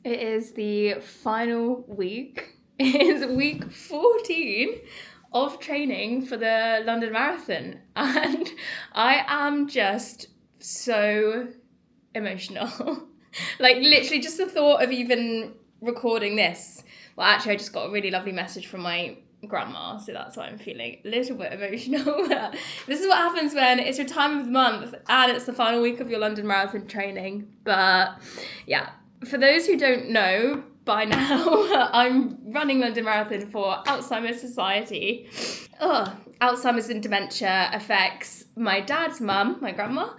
It is the final week. It is week 14 of training for the London Marathon. And I am just so emotional. Like, literally, just the thought of even recording this. Well, actually, I just got a really lovely message from my grandma, so that's why I'm feeling a little bit emotional. This is what happens when it's your time of the month and it's the final week of your London Marathon training. But yeah, for those who don't know by now, I'm running London Marathon for Alzheimer's Society. Alzheimer's and dementia affects my dad's mum, my grandma,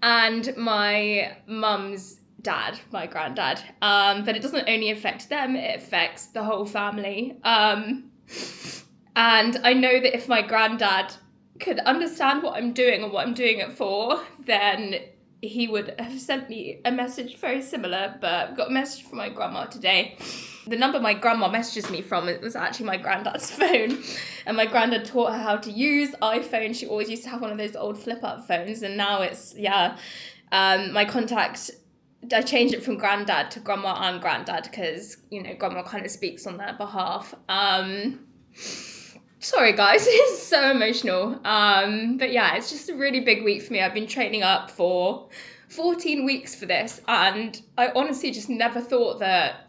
and my mum's dad, my granddad. But it doesn't only affect them, it affects the whole family. And I know that if my granddad could understand what I'm doing and what I'm doing it for, then he would have sent me a message very similar, but I've got a message from my grandma today. The number my grandma messages me from, it was actually my granddad's phone. And my granddad taught her how to use iPhone. She always used to have one of those old flip-up phones. And now it's, my contact, I changed it from granddad to grandma and granddad because, grandma kind of speaks on their behalf. Sorry guys, it's so emotional. But yeah, it's just a really big week for me. I've been training up for 14 weeks for this, and I honestly just never thought that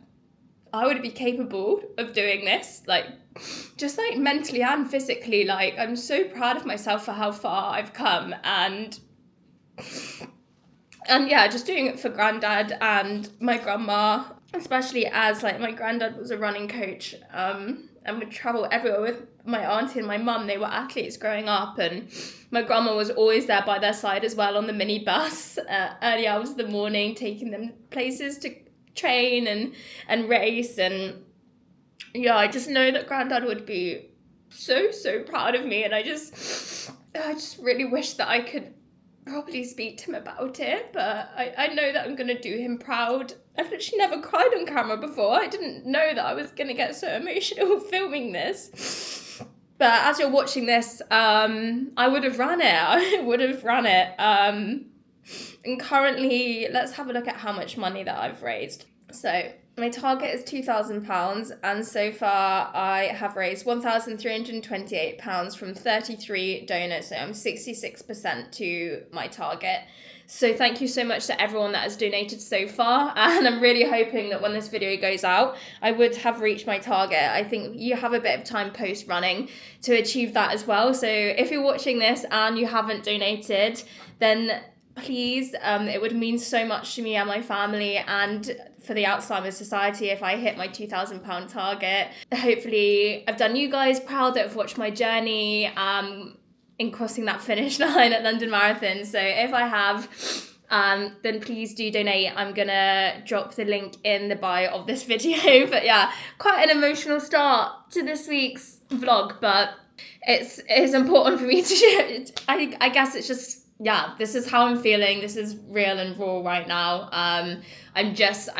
I would be capable of doing this, just mentally and physically. I'm so proud of myself for how far I've come, and yeah, just doing it for granddad and my grandma, especially as my granddad was a running coach, and would travel everywhere with my auntie and my mum. They were athletes growing up, and my grandma was always there by their side as well on the minibus, early hours of the morning, taking them places to train and race. And yeah, I just know that granddad would be so proud of me, and I just really wish that I could probably speak to him about it, but I know that I'm going to do him proud. I've literally never cried on camera before. I didn't know that I was going to get so emotional filming this. But as you're watching this, I would have ran it. And currently, let's have a look at how much money that I've raised. So my target is £2,000, and so far I have raised £1,328 from 33 donors, so I'm 66% to my target. So thank you so much to everyone that has donated so far, and I'm really hoping that when this video goes out, I would have reached my target. I think you have a bit of time post-running to achieve that as well. So if you're watching this and you haven't donated, then please, it would mean so much to me and my family and for the Alzheimer's Society if I hit my £2,000 target. Hopefully I've done you guys proud that have watched my journey in crossing that finish line at London Marathon. So if I have, then please do donate. I'm gonna drop the link in the bio of this video. But yeah, quite an emotional start to this week's vlog, but it's important for me to share. I guess it's just, yeah, this is how I'm feeling. This is real and raw right now. I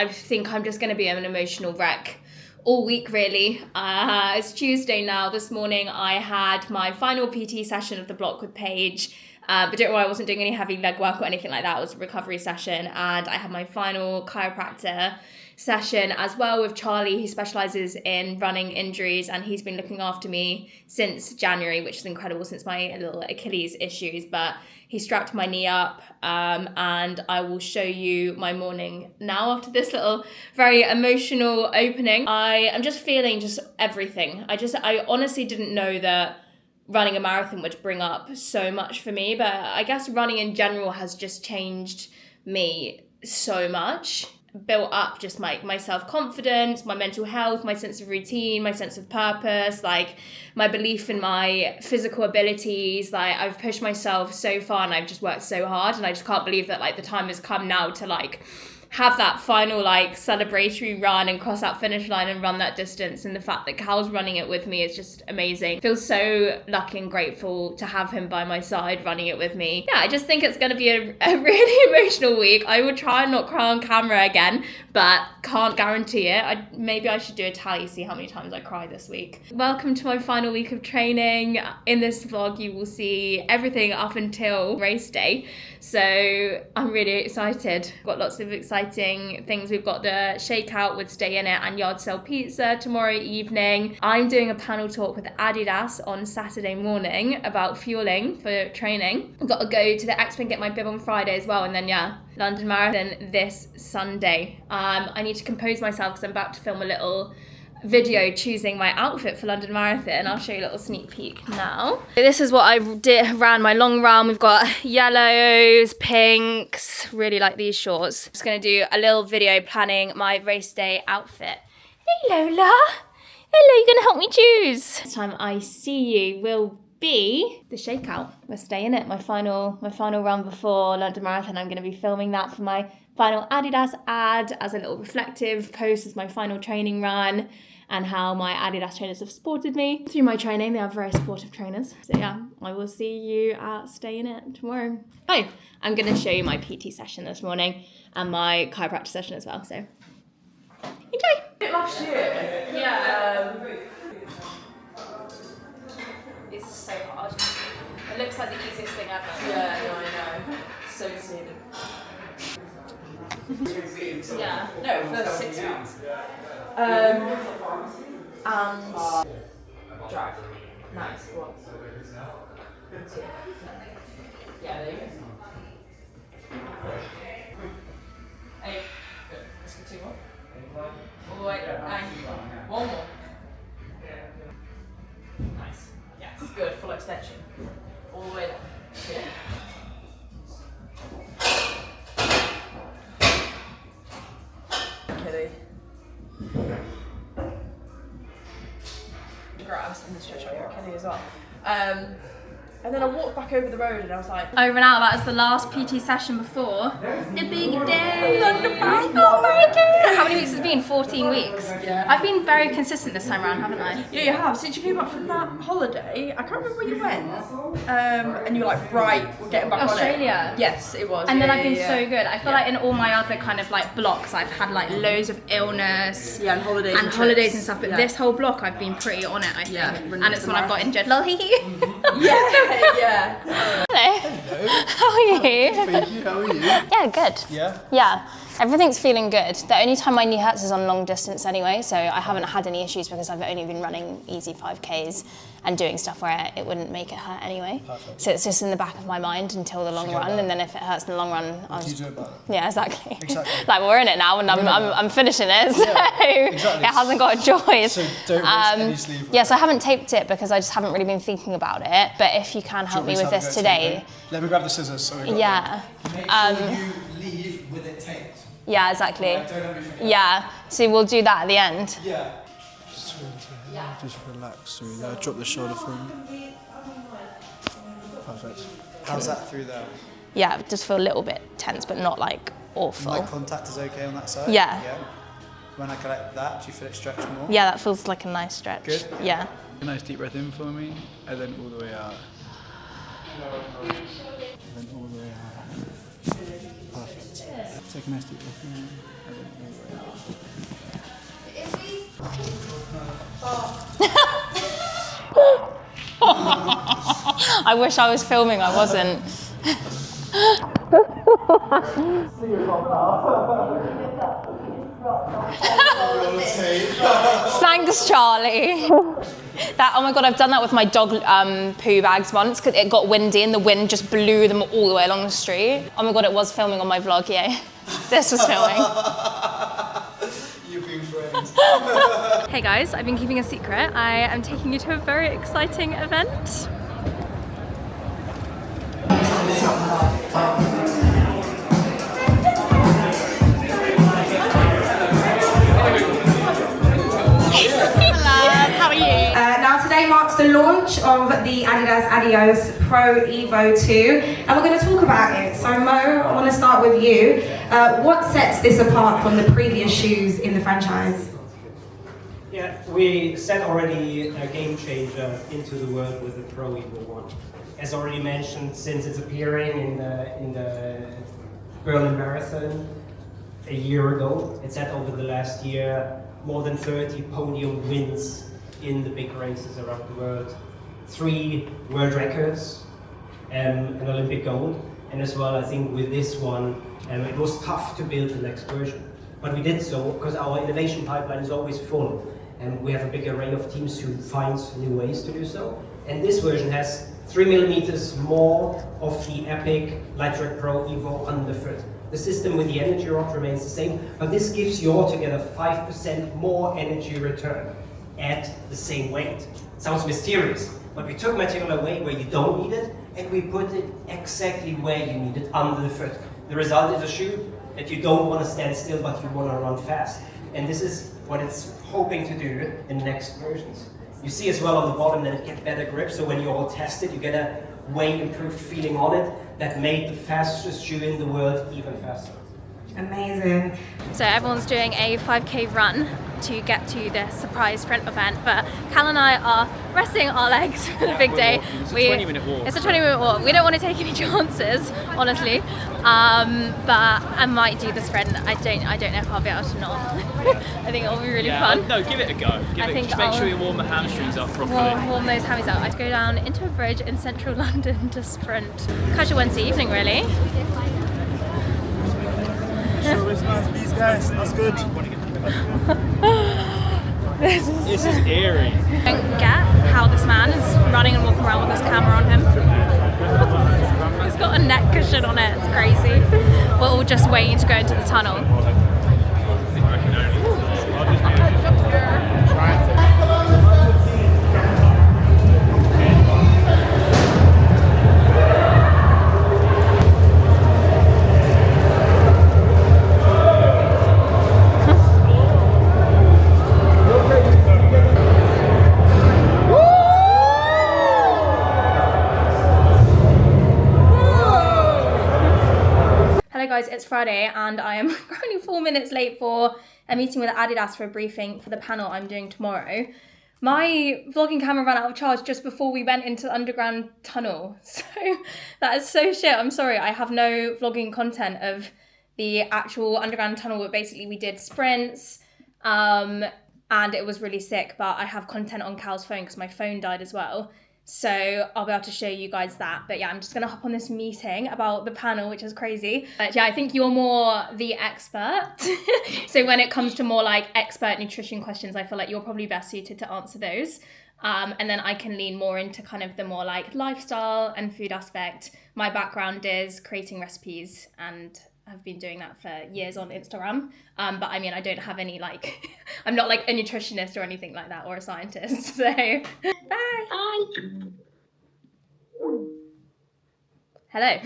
think I'm just going to be an emotional wreck all week, really. It's Tuesday now. This morning I had my final PT session of the block with Paige. But don't worry, I wasn't doing any heavy leg work or anything like that. It was a recovery session. And I had my final chiropractor session as well with Charlie, who specialises in running injuries, and he's been looking after me since January, which is incredible since my little Achilles issues. But he strapped my knee up, and I will show you my morning now after this little very emotional opening. I am just feeling just everything. I honestly didn't know that running a marathon would bring up so much for me, but I guess running in general has just changed me so much. Built up just my self-confidence, my mental health, my sense of routine, my sense of purpose, my belief in my physical abilities. I've pushed myself so far and I've just worked so hard, and I just can't believe that the time has come now to have that final celebratory run and cross that finish line and run that distance. And the fact that Cal's running it with me is just amazing. Feel so lucky and grateful to have him by my side running it with me. Yeah, I just think it's going to be a really emotional week. I will try and not cry on camera again, but can't guarantee it. Maybe I should do a tally, see how many times I cry this week. Welcome to my final week of training. In this vlog, you will see everything up until race day. So I'm really excited. Got lots of exciting exciting things. We've got the shakeout with Stay In It and Yard Sale Pizza tomorrow evening. I'm doing a panel talk with Adidas on Saturday morning about fueling for training. I've got to go to the expo and get my bib on Friday as well, and then London Marathon this Sunday. I need to compose myself because I'm about to film a little video choosing my outfit for London Marathon. I'll show you a little sneak peek now. This is what I ran my long run. We've got yellows, pinks, really like these shorts. Just gonna do a little video planning my race day outfit. Hey Lola, hello, you're gonna help me choose. Next time I see you will be the shakeout. We're staying it, my final run before London Marathon. I'm gonna be filming that for my final Adidas ad as a little reflective post as my final training run, and how my Adidas trainers have supported me through my training. They are very supportive trainers. So I will see you at Stay In It tomorrow. Oh, I'm going to show you my PT session this morning and my chiropractic session as well. So enjoy. Last year? Yeah. It's so hard. It looks like the easiest thing ever. Yeah, no, I know. So excited. Yeah. No, for 6 weeks. And drive. Nice. What? Yeah, there you go. Hey, good. Let's get 2 more. All the way, and 1 more. Nice. Yes, good. Full extension. All the way down. Yeah. Grass and stretch out your Achilles as well. And then I walked back over the road and I was like, over and out. That was the last PT session before the big day. Oh my god! How many weeks has it been? 14 weeks. Yeah. I've been very consistent this time around, haven't I? yeah, you have. Since you came back from that holiday, I can't remember where you went. And you were like, right, we're getting back Australia. on it. Yes, it was. And then Yeah, I've been yeah, so yeah. good. I feel like in all my other kind of like blocks, I've had like loads of illness. Yeah, and holidays and holidays and stuff. But this whole block, I've been pretty on it, I think. Yeah, And it's when I've got injured. Lol, hee hee. Yeah. Hello. How are you? Thank you, how are you? Yeah, good. Yeah? Yeah, everything's feeling good. The only time my knee hurts is on long distance anyway, so I haven't had any issues because I've only been running easy 5Ks and doing stuff where it wouldn't make it hurt anyway. Perfect. So it's just in the back of my mind until the long Forget run, about and then if it hurts in the long run, I'll What do you just... do about it? Yeah, exactly. Exactly. Like we're in it now, and I'm finishing it, so exactly. it hasn't got a choice. So don't waste any sleep. Yeah, so I haven't taped it because I just haven't really been thinking about it. But if you can help me with this today, Let me grab the scissors. So we got yeah. Make sure you leave with it taped. Yeah, exactly. Don't let me forget. Yeah, so we'll do that at the end. Yeah. Just relax through there. Drop the shoulder forward. Perfect. How's that through there? Yeah, just feel a little bit tense, but not like awful. My contact is okay on that side? Yeah. When I collect that, do you feel it stretch more? Yeah, that feels like a nice stretch. Good. Yeah. A nice deep breath in for me, and then all the way out. And then all the way out. Perfect. Take a nice deep breath in, and then all the way out. I wish I was filming, I wasn't. Thanks, Charlie. Oh my god, I've done that with my dog poo bags once because it got windy and the wind just blew them all the way along the street. Oh my god, it was filming on my vlog, yeah. This was filming. You've been friends. Hey guys, I've been keeping a secret. I am taking you to a very exciting event. How are you? Now today marks the launch of the Adidas Adios Pro Evo 2 and we're going to talk about it. So Mo, I want to start with you. What sets this apart from the previous shoes in the franchise? Yeah, we set already a game changer into the world with the Pro Evo 1. As already mentioned, since its appearing in the Berlin Marathon a year ago, it's had over the last year more than 30 podium wins in the big races around the world, 3 world records, an Olympic gold, and as well I think with this one And it was tough to build the next version. But we did so because our innovation pipeline is always full. And we have a big array of teams who find new ways to do so. And this version has 3 millimeters more of the Epic Lightweight Pro Evo underfoot. The system with the energy rod remains the same, but this gives you altogether 5% more energy return at the same weight. Sounds mysterious, but we took material away where you don't need it, and we put it exactly where you need it, under the foot. The result is a shoe that you don't want to stand still, but you want to run fast. And this is what it's hoping to do in the next versions. You see as well on the bottom that it gets better grip, so when you all test it, you get a way improved feeling on it that made the fastest shoe in the world even faster. Amazing. So everyone's doing a 5k run to get to the surprise sprint event, but Cal and I are resting our legs for the big day. It's a 20-minute walk. It's a 20-minute walk. We don't want to take any chances, honestly. But I might do the sprint. I don't know if I'll be able to not. I think it'll be really fun. No, give it a go. Just make sure you warm the hamstrings up properly. Warm those hammies up. I'd go down into a bridge in central London to sprint. Casual Wednesday evening, really. Show response, please, guys. That's good. This is eerie. I don't get how this man is running and walking around with this camera on him. He's got a neck cushion on it. It's crazy. We're all just waiting to go into the tunnel. Guys, it's Friday and I am currently 4 minutes late for a meeting with Adidas for a briefing for the panel I'm doing tomorrow. My vlogging camera ran out of charge just before we went into the underground tunnel, so that is so shit. I'm sorry, I have no vlogging content of the actual underground tunnel, but basically we did sprints and it was really sick, but I have content on Cal's phone because my phone died as well. So I'll be able to show you guys that. But yeah, I'm just gonna hop on this meeting about the panel, which is crazy. But yeah, I think you're more the expert. So when it comes to more like expert nutrition questions, I feel like you're probably best suited to answer those. And then I can lean more into kind of the more like lifestyle and food aspect. My background is creating recipes and I've been doing that for years on Instagram. But I mean, I don't have any like, I'm not like a nutritionist or anything like that or a scientist. So bye. Bye. Hello.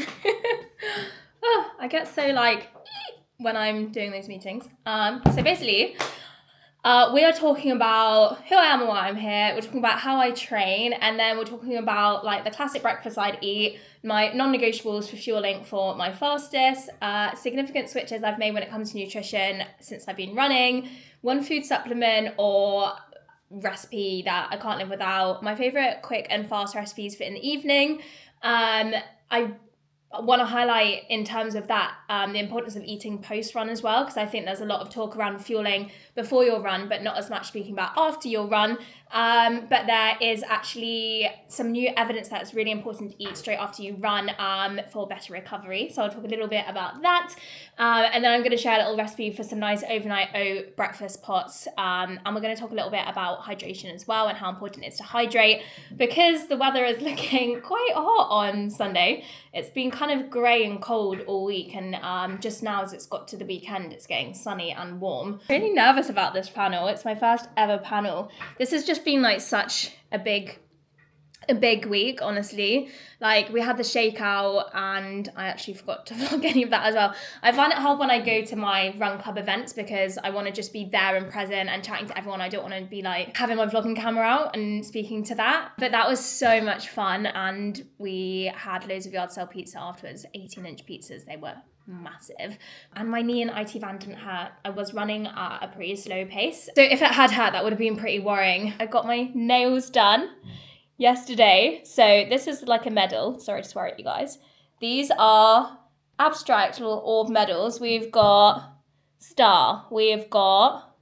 Oh, I get so like when I'm doing those meetings. So basically, we are talking about who I am and why I'm here. We're talking about how I train, and then we're talking about like the classic breakfast I'd eat, my non-negotiables for fueling for my fastest, significant switches I've made when it comes to nutrition since I've been running, one food supplement or recipe that I can't live without, my favorite quick and fast recipes for in the evening. I want to highlight in terms of that the importance of eating post-run as well, because I think there's a lot of talk around fueling before your run, but not as much speaking about after your run. But there is actually some new evidence that it's really important to eat straight after you run for better recovery. So I'll talk a little bit about that. And then I'm going to share a little recipe for some nice overnight oat breakfast pots. And we're going to talk a little bit about hydration as well and how important it is to hydrate, because the weather is looking quite hot on Sunday. It's been kind of grey and cold all week, and just now as it's got to the weekend, it's getting sunny and warm. I'm really nervous about this panel. It's my first ever panel. This has just been like such a big week, honestly. Like, we had the shakeout and I actually forgot to vlog any of that as well. I find it hard when I go to my run club events because I want to just be there and present and chatting to everyone. I don't want to be like having my vlogging camera out and speaking to that. But that was so much fun, and we had loads of yard sale pizza afterwards, 18-inch pizzas. They were massive. And my knee and IT van didn't hurt. I was running at a pretty slow pace, so if it had hurt, that would have been pretty worrying. I got my nails done yesterday. So this is like a medal. Sorry to swear at you guys. These are abstract little orb medals. We've got star. We've got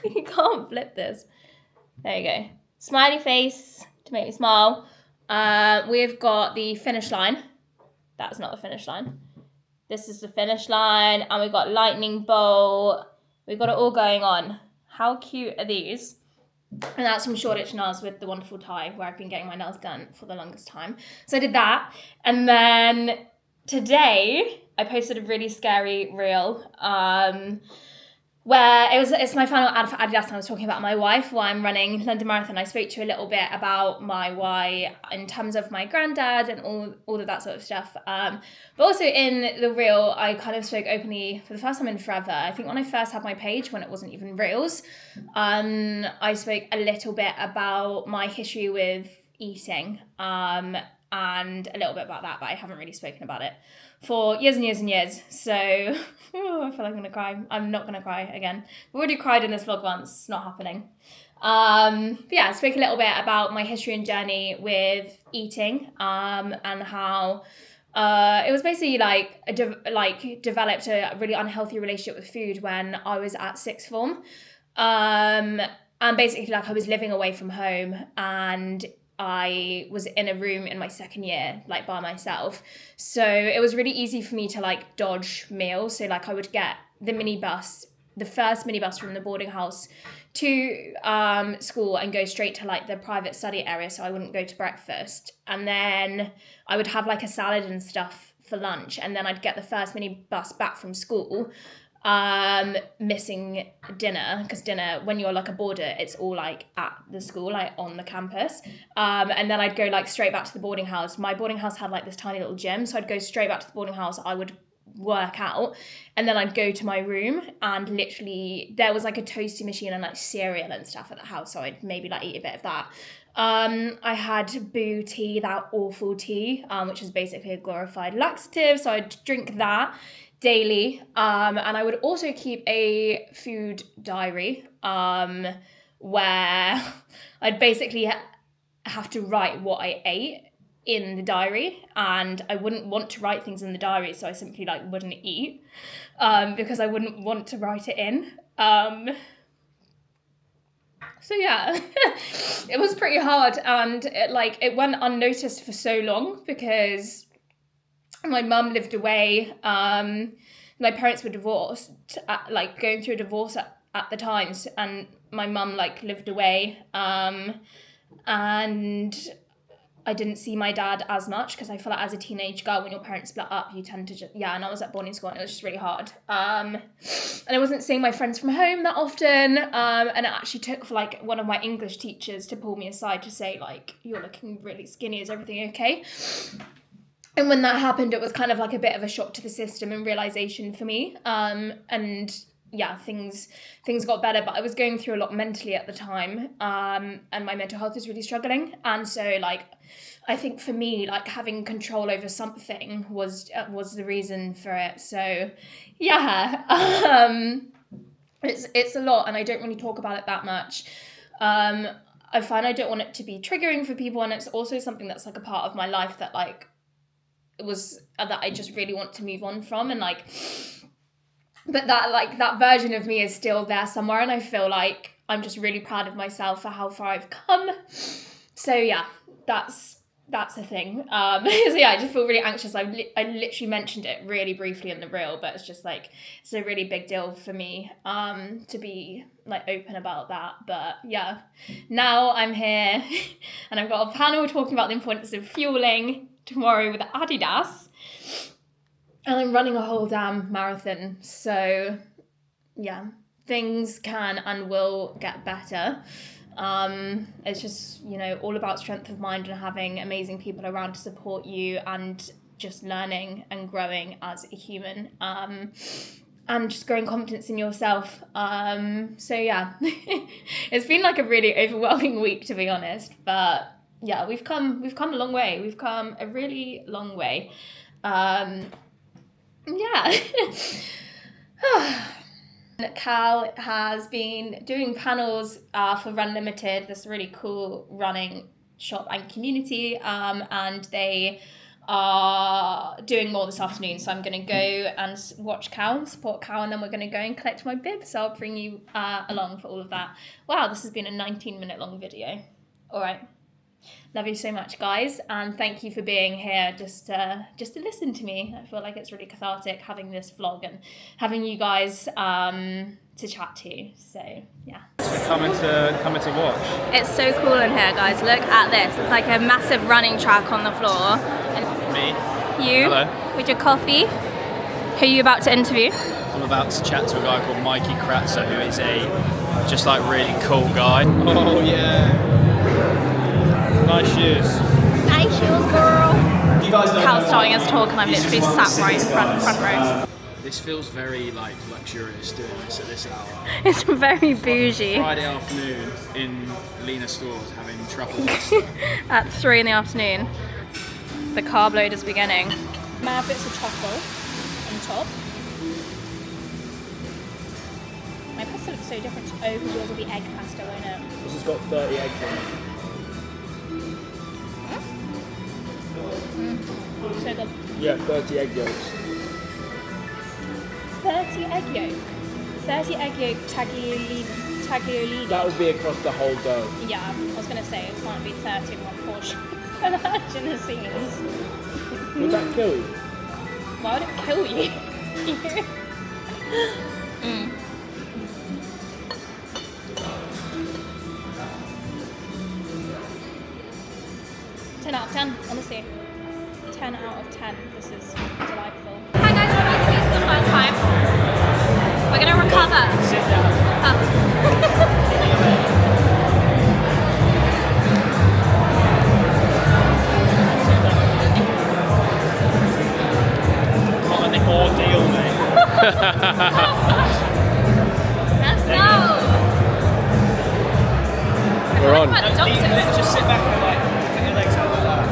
you can't flip this. There you go. Smiley face to make me smile. We've got the finish line. That's not the finish line. This is the finish line, and we've got lightning bolt. We've got it all going on. How cute are these? And that's from Shoreditch Nails with the wonderful tie, where I've been getting my nails done for the longest time. So I did that. And then today, I posted a really scary reel, where it's my final ad for Adidas, and I was talking about my wife while I'm running London Marathon. I spoke to you a little bit about my why in terms of my granddad and all of that sort of stuff. But also in the reel, I kind of spoke openly for the first time in forever. I think when I first had my page, when it wasn't even reels, I spoke a little bit about my history with eating, and a little bit about that, but I haven't really spoken about it for years and years and years. So I feel like I'm gonna cry. I'm not gonna cry again. I've already cried in this vlog once. It's not happening. But yeah, I spoke a little bit about my history and journey with eating, and how it was basically like developed a really unhealthy relationship with food when I was at sixth form, and basically like I was living away from home, and I was in a room in my second year, like by myself. So it was really easy for me to like dodge meals. So like I would get the first minibus from the boarding house to school and go straight to like the private study area, so I wouldn't go to breakfast. And then I would have like a salad and stuff for lunch, and then I'd get the first minibus back from school, missing dinner, because dinner, when you're like a boarder, it's all like at the school, like on the campus, and then I'd go like straight back to the boarding house. My boarding house had like this tiny little gym, so I'd go straight back to the boarding house. I would work out, and then I'd go to my room, and literally there was like a toasty machine and like cereal and stuff at the house, so I'd maybe like eat a bit of that. I had boo tea, that awful tea, which is basically a glorified laxative, so I'd drink that daily, and I would also keep a food diary, where I'd basically have to write what I ate in the diary, and I wouldn't want to write things in the diary, so I simply like wouldn't eat, because I wouldn't want to write it in. So yeah, it was pretty hard, and it went unnoticed for so long because my mum lived away. My parents were divorced, going through a divorce at the times, and my mum lived away, and I didn't see my dad as much because I feel like as a teenage girl, when your parents split up, you tend to and I was at boarding school and it was just really hard. And I wasn't seeing my friends from home that often, and it actually took for one of my English teachers to pull me aside to say you're looking really skinny, is everything okay? And when that happened, it was kind of a bit of a shock to the system and realization for me. And yeah, things got better, but I was going through a lot mentally at the time, and my mental health was really struggling. And so I think for me, having control over something was the reason for it. So yeah, it's a lot, and I don't really talk about it that much. I find I don't want it to be triggering for people, and it's also something that's a part of my life that that I just really want to move on from, and but that version of me is still there somewhere, and I feel like I'm just really proud of myself for how far I've come. So yeah, that's a thing. So yeah, I just feel really anxious. I literally mentioned it really briefly in the reel, but it's just it's a really big deal for me to be open about that. But yeah, now I'm here and I've got a panel talking about the importance of fueling tomorrow with Adidas, and I'm running a whole damn marathon. So yeah, things can and will get better. It's just, all about strength of mind and having amazing people around to support you, and just learning and growing as a human, and just growing confidence in yourself. So yeah, it's been a really overwhelming week, to be honest, but yeah, we've come a long way. We've come a really long way. Yeah. Cal has been doing panels for Run Limited, this really cool running shop and community, and they are doing more this afternoon, so I'm going to go and watch Cal, support Cal, and then we're going to go and collect my bibs, so I'll bring you along for all of that. Wow, this has been a 19-minute long video. All right. Love you so much, guys, and thank you for being here just to listen to me. I feel like it's really cathartic having this vlog and having you guys to chat to. So yeah. Coming to watch. It's so cool in here, guys. Look at this. It's like a massive running track on the floor. And Me. you Hello. with your coffee. Who are you about to interview? I'm about to chat to a guy called Mikey Kratzer, who is a just like really cool guy. Oh yeah. Nice shoes. Nice shoes, girl. You guys don't Cal's know starting Mikey. his talk and I'm He's literally just one of sat the right in sickest front guys. row. This feels very like luxurious doing this at this hour. It's very bougie. Friday afternoon in Lena stores having truffle pasta. At 3 in the afternoon. The carb load is beginning. Mad bits of truffle on top. My pasta looks so different. Oh, because yours will be egg pasta, won't it? This has got 30 eggs in it. So good. Yeah, 30 egg yolks. 30 egg yolk. 30 egg yolk tagliolini. That would be across the whole dough. Yeah, I was going to say it can't be 30 in one portion. Imagine the scenes. Would that kill you? Why would it kill you? 10 out of 10, honestly. 10 out of 10. This is delightful. Hi guys, we're meeting you for the first time. We're gonna recover. Sit down. What an ordeal, mate. Let's go. We're on. What the doctors? Just sit back and like put your legs out like that.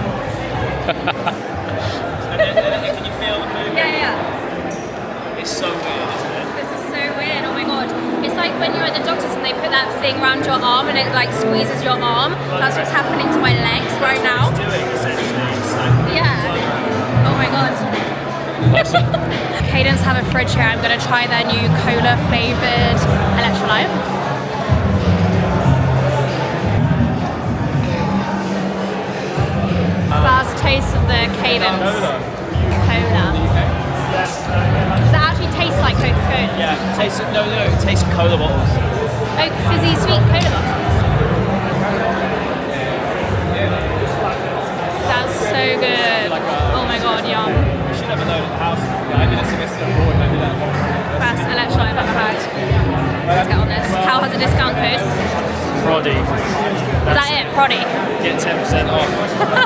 and then can you feel the movement? Yeah. It's so weird, isn't it? This is so weird. Oh my god. It's like when you're at the doctor's and they put that thing around your arm and it like squeezes your arm. That's what's happening to my legs right now. It's doing essentially. It's like, Yeah. Oh my god. Cadence have a fridge here. I'm gonna try their new cola flavoured electrolyte. First taste of the Cadence cola. Does it actually taste like Coca-Cola? yeah, it tastes cola bottles. Oh, fizzy sweet cola bottles. That's so good. Oh my god, yum. You should have a load at the house. I did a semester abroad, I did that. Best electrolyte I've ever had. Let's get on this. Cal has a discount code. Proddy. Is that it? Proddy. Get 10% off.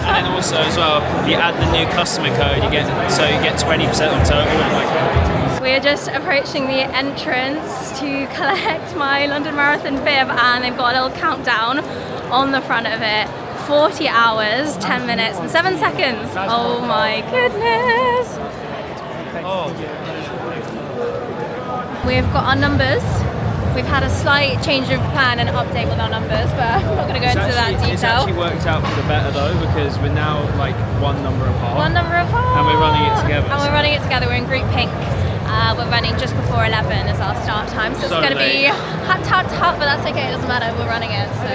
And then also as well, if you add the new customer code, you get 20% off total. We're just approaching the entrance to collect my London Marathon bib and they've got a little countdown on the front of it. 40 hours, 10 minutes and 7 seconds. Oh my goodness. Oh. We've got our numbers. We've had a slight change of plan and update with our numbers, but I'm not going to go into that It's actually detail. worked out for the better though, because we're now like one number apart. One number apart. And we're running it together. And we're running it together. We're in group pink. We're running just before 11 as our start time, so it's So going to be late. hot, but that's okay. It doesn't matter. We're running it. So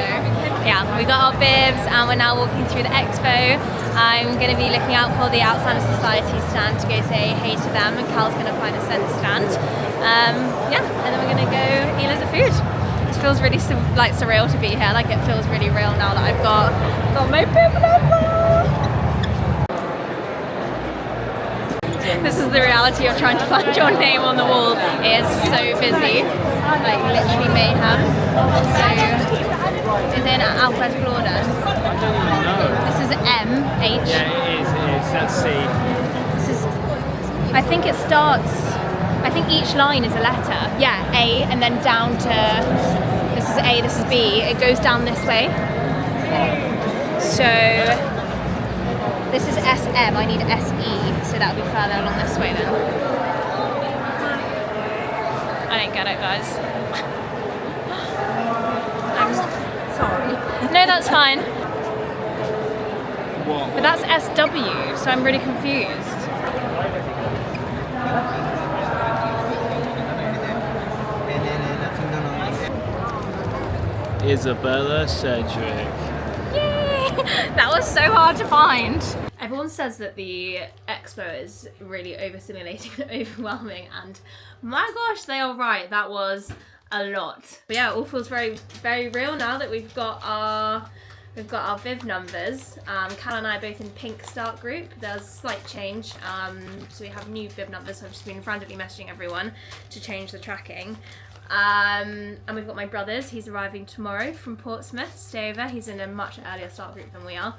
yeah, we got our bibs, and we're now walking through the expo. I'm going to be looking out for the Alzheimer's Society stand to go say hey to them, and Cal's going to find a sense stand. Yeah, and then we're going to go eat loads of food. It feels really like surreal to be here. Like it feels really real now that I've got my bib number. This is the reality of trying to find your name on the wall. It is so busy, like literally mayhem. So, is it in alphabetical order? This is M, H. Yeah, it is. That's C. This is, I think it starts, I think each line is a letter. Yeah, A, and then down to, this is A, this is B. It goes down this way. So, this is SM, I need SE, so that would be further along this way then. I don't get it, guys. I'm sorry. No, that's fine. What? But that's SW, so I'm really confused. Isabella Cedric. Yay! That was so hard to find. Everyone says that the expo is really overstimulating and overwhelming, and my gosh, they are right. That was a lot. But yeah, it all feels very, very real now that we've got our bib numbers. Cal and I are both in pink start group. There's a slight change. So we have new bib numbers. So I've just been frantically messaging everyone to change the tracking. And we've got my brothers. He's arriving tomorrow from Portsmouth. Stay over. He's in a much earlier start group than we are.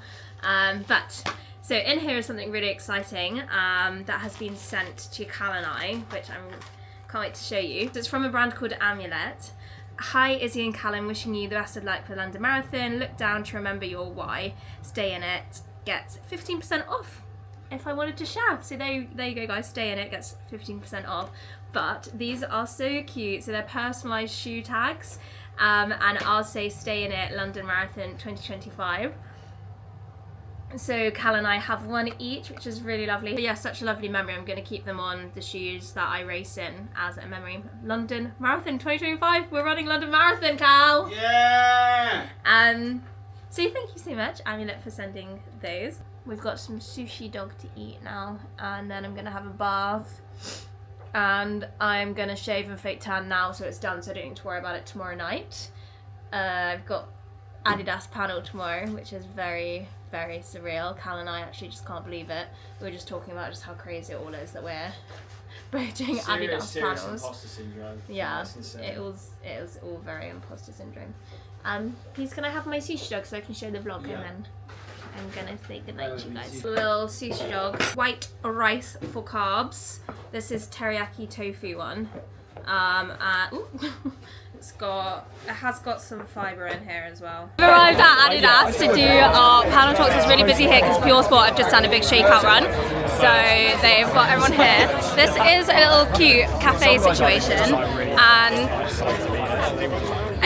So in here is something really exciting that has been sent to Cal and I, which I can't wait to show you. So it's from a brand called Amulet. Hi Izzy and Callum, wishing you the best of luck for the London Marathon. Look down to remember your why. Stay in it. Gets 15% off. If I wanted to shout. So there you go guys, stay in it, gets 15% off. But these are so cute. So they're personalised shoe tags. And I'll say stay in it, London Marathon 2025. So Cal and I have one each, which is really lovely. But yeah, such a lovely memory. I'm going to keep them on the shoes that I race in as a memory. London Marathon 2025. We're running London Marathon, Cal. Yeah! So thank you so much, Amulet, for sending those. We've got some sushi dog to eat now, and then I'm going to have a bath. And I'm going to shave and fake tan now, so it's done, so I don't need to worry about it tomorrow night. I've got Adidas panel tomorrow, which is very, very surreal. Cal and I actually just can't believe it. We were just talking about just how crazy it all is that we're both doing Adidas panels. Imposter syndrome. Yeah, it was all very imposter syndrome. Please can I have my sushi dog so I can show the vlog, and then I'm gonna say goodnight to you guys. Little sushi dog. White rice for carbs. This is teriyaki tofu one. It has got some fibre in here as well. We've arrived at Adidas to do our panel talks. It's really busy here because Pure Sport have just done a big shakeout run. So they've got everyone here. This is a little cute cafe situation, and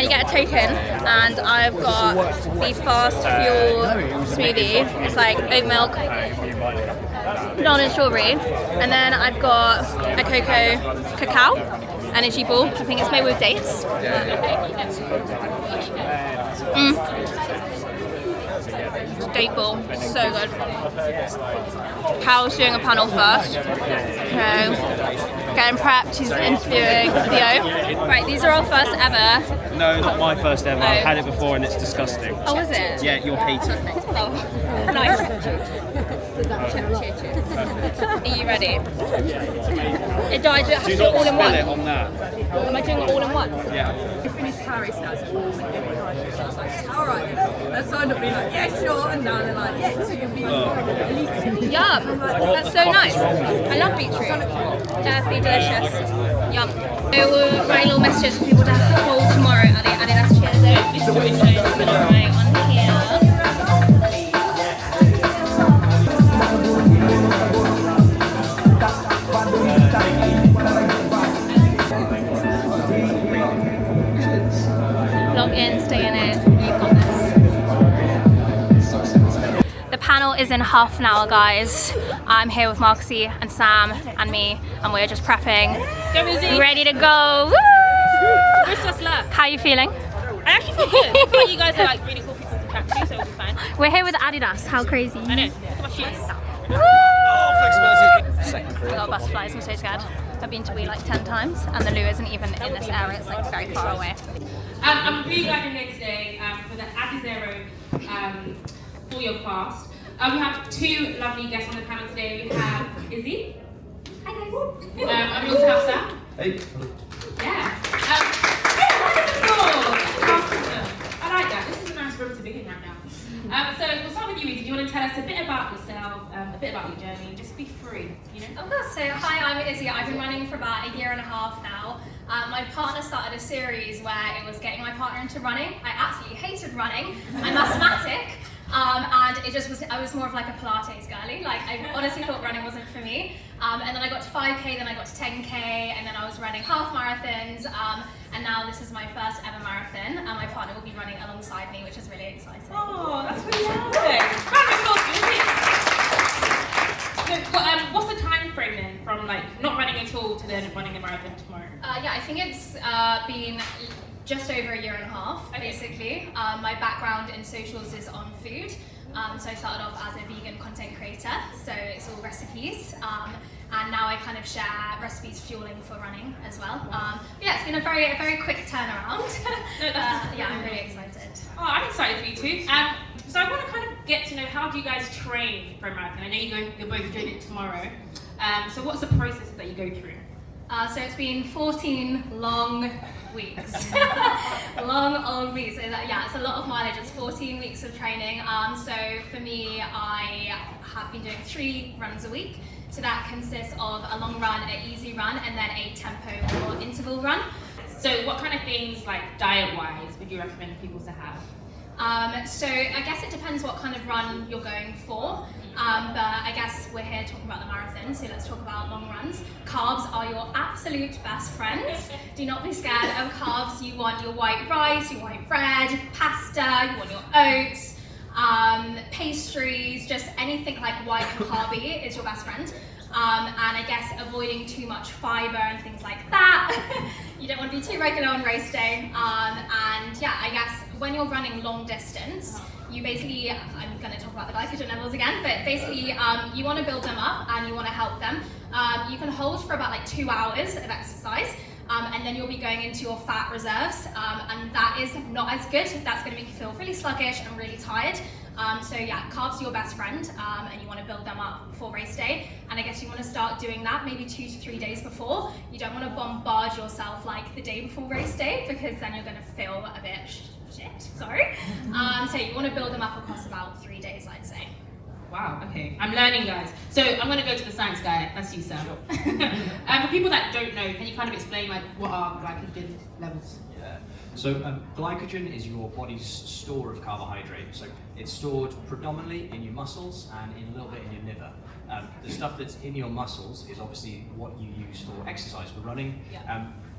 you get a token, and I've got the fast fuel smoothie. It's like oat milk, banana and strawberry, and then I've got a cacao energy ball. I think it's made with dates. Date ball, so good. Cal's doing a panel first. Okay. Getting prepped, he's interviewing Theo. Right, these are our first ever. No, not my first ever. I've had it before and it's disgusting. Oh, is it? Yeah, you'll hate it. Oh, nice. Are you ready? Do I do it Do not all in spill one? it on that. Am I doing it all in one? Yeah. Finished Paris now. Alright, I signed up being like, yeah, sure, and now they're like, yeah, so you'll be Yum, that's so nice. I love beetroot. Earthy, delicious. Yum. So we'll write little messages for people to have to call tomorrow at the Adidas Cheers. So I'm gonna write on here. Log in, stay in it, you've got this. The panel is in half an hour, guys. I'm here with Marcy and Sam and me, and we're just prepping. Ready to go. Woo! Wish us luck. How are you feeling? I actually feel good. I feel like you guys are like really cool people to chat to, so it'll be fine. We're here with Adidas. How crazy. I know. Look at my shoes. I got butterflies, I'm so scared. I've been to Wii like 10 times, and the loo isn't even in this area, it's like very far away. I'm really glad you're here today for the Adizero for your fast. We have two lovely guests on the panel today. We have Izzy. Hi guys. And we also have Sam. Hey. Yeah. I like that. This is a nice room to begin right now. So we'll start with you, Izzy. Do you want to tell us a bit about yourself, a bit about your journey? Just be free, you know? Of course. So hi, I'm Izzy. I've been running for about a year and a half now. My partner started a series where it was getting my partner into running. I absolutely hated running. I'm asthmatic. And it just was, I was more of like a Pilates girly. Like I honestly thought running wasn't for me. And then I got to 5K, then I got to 10K, and then I was running half marathons. And now this is my first ever marathon. And my partner will be running alongside me, which is really exciting. Oh, that's really lovely. Round of applause for Izzy. So, what's the time frame then from like not running at all to then running a marathon tomorrow? Yeah, I think it's been just over a year and a half, basically. My background in socials is on food. So I started off as a vegan content creator, so it's all recipes. And now I kind of share recipes fueling for running as well. Yeah, it's been a very quick turnaround. Yeah, I'm really excited. Oh, I'm excited for you too. So I want to kind of get to know, how do you guys train for a marathon? I know you're both doing it tomorrow. So what's the process that you go through? So it's been 14 long weeks. Long old weeks. So yeah, it's a lot of mileage. It's 14 weeks of training. So for me, I have been doing 3 runs a week. So that consists of a long run, an easy run, and then a tempo or interval run. So what kind of things, like diet-wise, would you recommend people to have? So I guess it depends what kind of run you're going for. But I guess we're here talking about the marathon, so let's talk about long runs. Carbs are your absolute best friends. Do not be scared of carbs. You want your white rice, your white bread, pasta, you want your oats, pastries, just anything like white and carby is your best friend. And I guess avoiding too much fiber and things like that. You don't want to be too regular on race day. And yeah, I guess when you're running long distance, you basically, I'm going to talk about the glycogen levels again, but basically you want to build them up and you want to help them. You can hold for about like 2 hours of exercise. And then you'll be going into your fat reserves, and that is not as good. That's going to make you feel really sluggish and really tired. So yeah, carbs are your best friend, and you want to build them up for race day. And I guess you want to start doing that maybe 2 to 3 days before. You don't want to bombard yourself like the day before race day, because then you're going to feel a bit shit, sorry. So you want to build them up across about 3 days, I'd say. Wow, okay. I'm learning, guys. So I'm going to go to the science guy. That's you, Sam. For people that don't know, can you kind of explain like what are glycogen levels? Yeah. So glycogen is your body's store of carbohydrate. So it's stored predominantly in your muscles and in a little bit in your liver. The stuff that's in your muscles is obviously what you use for exercise, for running.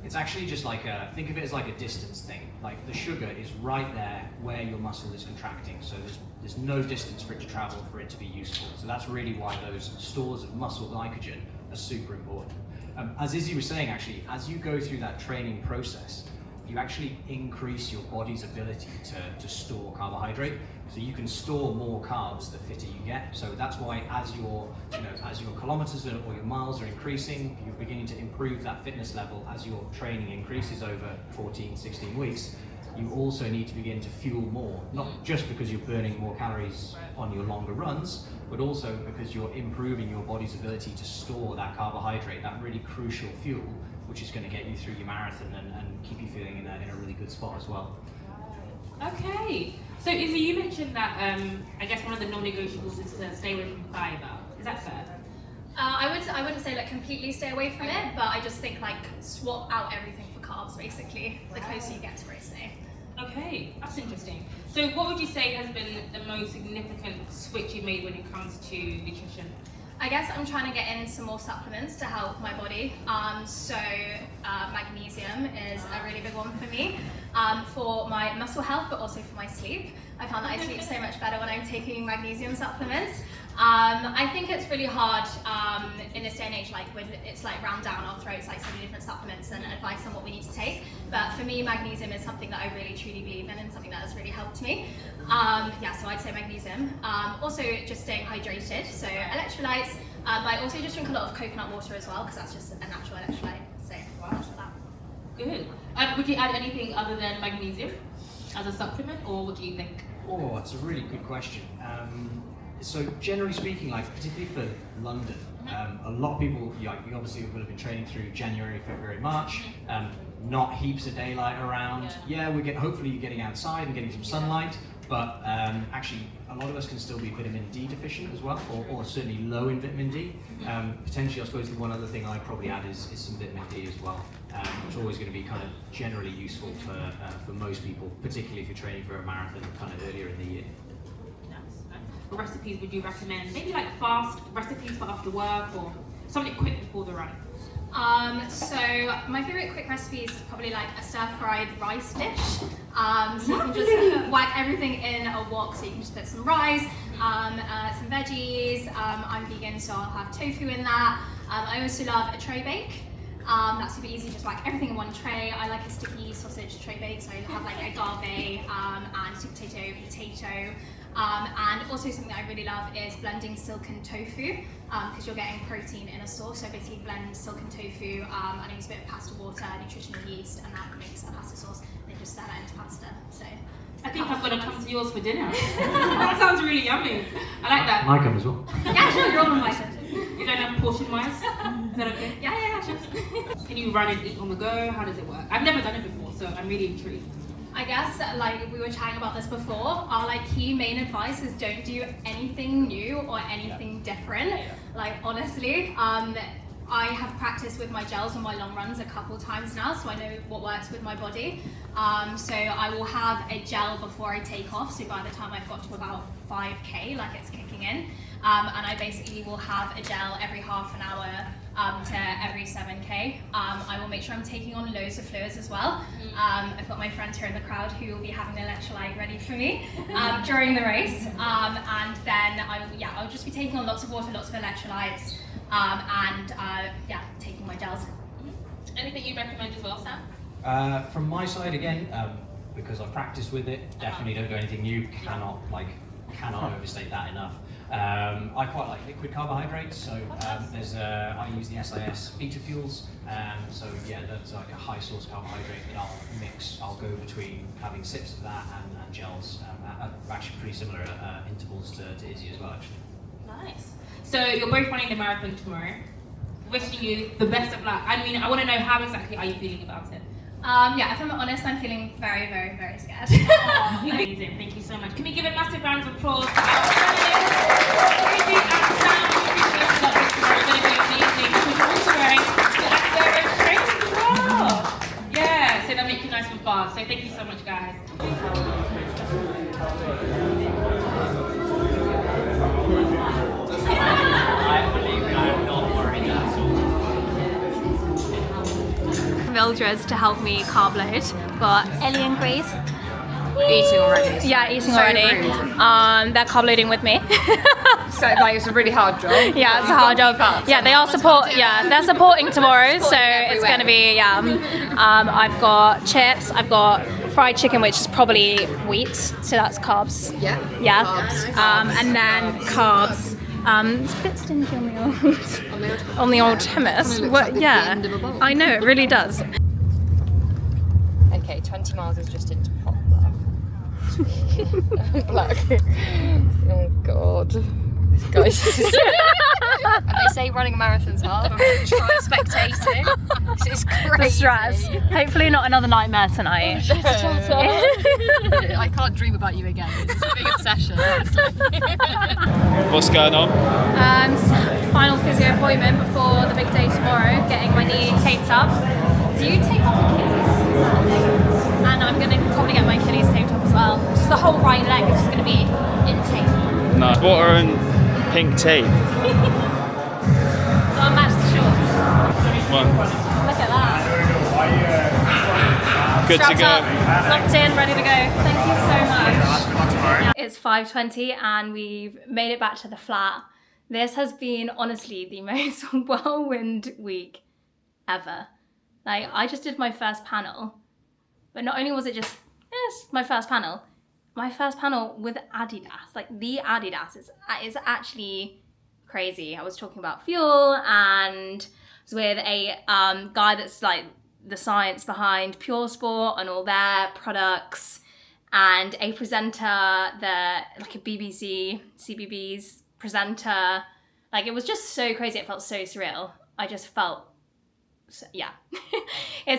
It's actually just like think of it as like a distance thing. Like the sugar is right there where your muscle is contracting. So there's no distance for it to travel for it to be useful. So that's really why those stores of muscle glycogen are super important. As Izzy was saying, actually, as you go through that training process, you actually increase your body's ability to store carbohydrate. So you can store more carbs the fitter you get. So that's why as your kilometers or your miles are increasing, you're beginning to improve that fitness level as your training increases over 14, 16 weeks. You also need to begin to fuel more, not just because you're burning more calories on your longer runs, but also because you're improving your body's ability to store that carbohydrate, that really crucial fuel, which is going to get you through your marathon and keep you feeling in a really good spot as well. Okay. So Izzy, you mentioned that I guess one of the non-negotiables is to stay away from fiber. Is that fair? I wouldn't say like completely stay away from it, but I just think like swap out everything for carbs basically, the closer you get to race day. Okay, that's interesting. So what would you say has been the most significant switch you made when it comes to nutrition? I guess I'm trying to get in some more supplements to help my body. So magnesium is a really big one for me, for my muscle health, but also for my sleep. I found that I sleep so much better when I'm taking magnesium supplements. I think it's really hard in this day and age, like when it's like rammed down our throats, like so many different supplements and advice on what we need to take. But for me, magnesium is something that I really truly believe in and something that has really helped me. Yeah, so I'd say magnesium. Also just staying hydrated, so electrolytes, but I also just drink a lot of coconut water as well, because that's just a natural electrolyte. So that's that. Good. Would you add anything other than magnesium as a supplement, or what do you think? Oh, that's a really good question. So generally speaking, like particularly for London, a lot of people, you obviously will have been training through January, February, March. Not heaps of daylight around. Yeah, hopefully you're getting outside and getting some sunlight, but actually a lot of us can still be vitamin D deficient as well, or certainly low in vitamin D. Potentially, I suppose the one other thing I'd probably add is some vitamin D as well, which is always going to be kind of generally useful for most people, particularly if you're training for a marathon kind of earlier in the year. What recipes would you recommend? Maybe like fast recipes for after work or something quick before the run? So my favourite quick recipe is probably like a stir-fried rice dish. So you can just whack everything in a wok, so you can just put some rice, some veggies. I'm vegan, so I'll have tofu in that. I also love a tray bake. That's super easy, just whack everything in one tray. I like a sticky sausage tray bake, so I have like agave and sweet potato. And also something I really love is blending silken tofu, because you're getting protein in a sauce. So basically blend silken tofu, and I use a bit of pasta water, nutritional yeast, and that makes a pasta sauce. And then just stir that into pasta. So I think I'm gonna come to yours for dinner. That sounds really yummy. I like that. I come as well. Yeah, sure, you're all invited. You don't have portion wise? Is that okay? Yeah, sure. Can you run and eat on the go? How does it work? I've never done it before, so I'm really intrigued. I guess, like we were chatting about this before, our like key main advice is don't do anything new or anything different. Like honestly, I have practiced with my gels on my long runs a couple times now, so I know what works with my body. So I will have a gel before I take off, so by the time I've got to about 5k, like it's kicking in, and I basically will have a gel every half an hour to every 7k. I will make sure I'm taking on loads of fluids as well. I've got my friend here in the crowd who will be having the electrolyte ready for me during the race, and then I'll just be taking on lots of water, lots of electrolytes, and taking my gels. Anything you recommend as well, Sam? From my side again, because I've practiced with it, definitely don't go anything new. Cannot overstate that enough. I quite like liquid carbohydrates, so I use the SIS beta fuels. So yeah, that's like a high source carbohydrate that I'll mix. I'll go between having sips of that and gels. Actually pretty similar intervals to Izzy as well, actually. Nice. So you're both running the marathon tomorrow. Wishing you the best of luck. I mean, I want to know how exactly are you feeling about it? If I'm honest, I'm feeling very, very, very scared. Amazing, thank you so much. Can we give a massive round of applause for our panelists? Izzy and Sam, we're going to be amazing. Because you're also wearing the Adizero trainers as well. Yeah, so that makes you nice and fast. So thank you so much, guys. Mildred to help me carb load, but Ellie and Grace eating already. Yeah, eating so already. Rude. They're carb loading with me. So like it's a really hard job. Yeah, it's a hard job. Yeah, they are they're supporting tomorrow, so it's going to be I've got chips, I've got fried chicken, which is probably wheat, so that's carbs. Yeah. Carbs. And then carbs. It's a bit stingy on the old hummus. Like the end of a bowl. I know, it really does. Okay, 20 miles is just into pop black. Oh god. Guys, and they say running a marathon's hard. Try spectating. This is crazy. The stress. Hopefully not another nightmare tonight. I can't dream about you again. It's a big obsession. What's going on? Final physio appointment before the big day tomorrow. Getting my knee taped up. Do you tape up Achilles? And I'm going to probably get my Achilles taped up as well. Just the whole right leg is just going to be in tape. No. Water and pink tea. So I'll match the shorts. One. Look at that. Good Strapped to go. up, locked in, ready to go. Thank you so much. It's 5:20 and we've made it back to the flat. This has been honestly the most whirlwind week ever. Like, I just did my first panel, but not only was it just my first panel with Adidas. Like, the Adidas is actually crazy. I was talking about fuel and was with a guy that's like the science behind Pure Sport and all their products, and a presenter, like a BBC, CBBS presenter. Like, it was just so crazy. It felt so surreal. I just felt, it's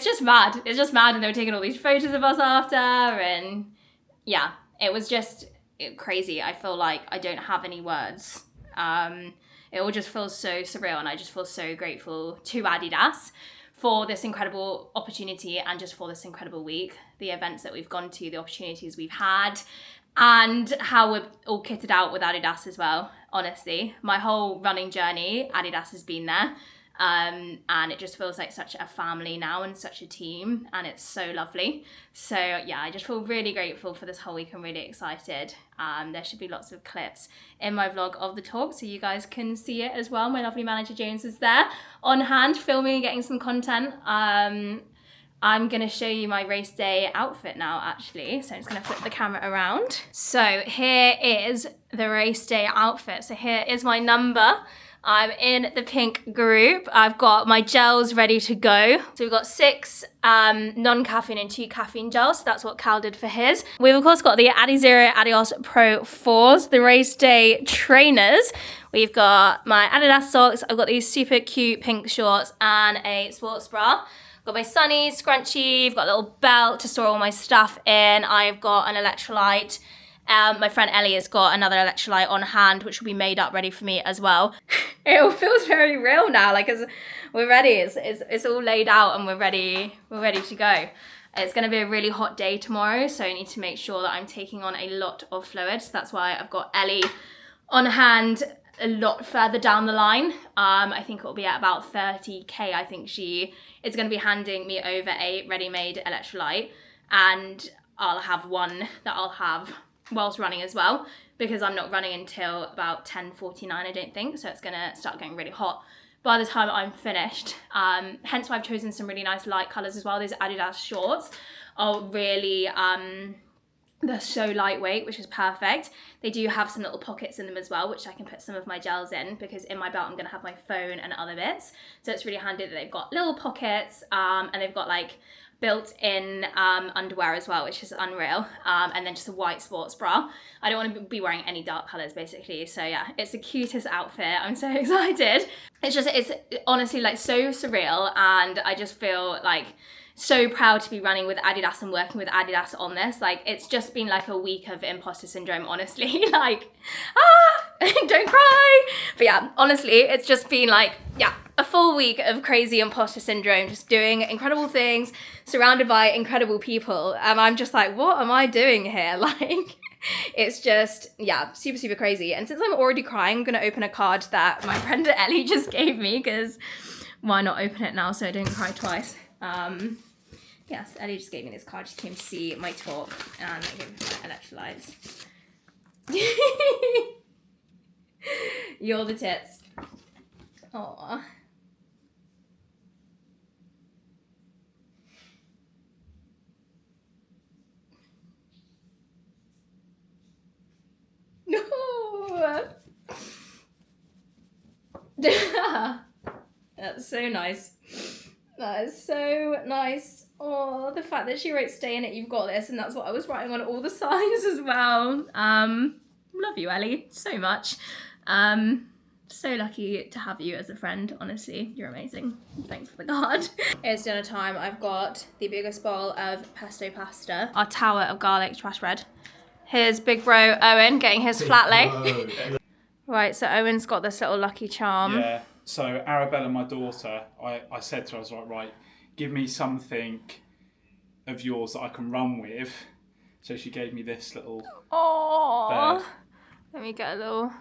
just mad. It's just mad. And they were taking all these photos of us after, and yeah, it was just crazy. I feel like I don't have any words. It all just feels so surreal, and I just feel so grateful to Adidas for this incredible opportunity and just for this incredible week, the events that we've gone to, the opportunities we've had, and how we're all kitted out with Adidas as well. Honestly, my whole running journey, Adidas has been there. And it just feels like such a family now and such a team, and it's so lovely. So yeah, I just feel really grateful for this whole week. I'm really excited. There should be lots of clips in my vlog of the talk so you guys can see it as well. My lovely manager James is there on hand filming and getting some content. I'm gonna show you my race day outfit now actually. So I'm just gonna flip the camera around. So here is the race day outfit. So here is my number. I'm in the pink group. I've got my gels ready to go. So we've got 6 non-caffeine and 2 caffeine gels. So that's what Cal did for his. We've of course got the Adizero Adios Pro 4s, the race day trainers. We've got my Adidas socks. I've got these super cute pink shorts and a sports bra. Got my sunnies, scrunchie, I've got a little belt to store all my stuff in. I've got an electrolyte. My friend Ellie has got another electrolyte on hand, which will be made up ready for me as well. It all feels very real now, like we're ready. It's all laid out and we're ready to go. It's going to be a really hot day tomorrow, so I need to make sure that I'm taking on a lot of fluid. So that's why I've got Ellie on hand a lot further down the line. I think it will be at about 30k. I think she is going to be handing me over a ready-made electrolyte, and I'll have one that I'll have whilst running as well, because I'm not running until about 10:49 I don't think, so it's going to start getting really hot by the time I'm finished. Hence why I've chosen some really nice light colours as well. These Adidas shorts are really they're so lightweight, which is perfect. They do have some little pockets in them as well, which I can put some of my gels in, because in my belt I'm going to have my phone and other bits. So it's really handy that they've got little pockets, and they've got like built-in underwear as well, which is unreal. And then just a white sports bra. I don't want to be wearing any dark colours basically. So yeah, it's the cutest outfit. I'm so excited. It's honestly like so surreal, and I just feel like so proud to be running with Adidas and working with Adidas on this. Like, it's just been like a week of imposter syndrome, honestly. Like, don't cry. But yeah, honestly, it's just been like, yeah, a full week of crazy imposter syndrome, just doing incredible things, surrounded by incredible people. And I'm just like, what am I doing here? Like, it's just, yeah, super, super crazy. And since I'm already crying, I'm going to open a card that my friend Ellie just gave me, because why not open it now so I don't cry twice? Yes, Ellie just gave me this card. She came to see my talk, and I gave her my electrolytes. You're the tits. Aww. No. That's so nice. That is so nice. Oh, the fact that she wrote "stay in it, you've got this," and that's what I was writing on all the signs as well. Love you, Ellie, so much. So lucky to have you as a friend, honestly. You're amazing. Thanks for the card. It's dinner time. I've got the biggest bowl of pesto pasta, our tower of garlic trash bread. Here's big bro Owen getting his flat lay. Right, so Owen's got this little lucky charm. Yeah. So Arabella, my daughter, I said to her, I was like, right, give me something of yours that I can run with. So she gave me this little Aww. bird. Let me get a little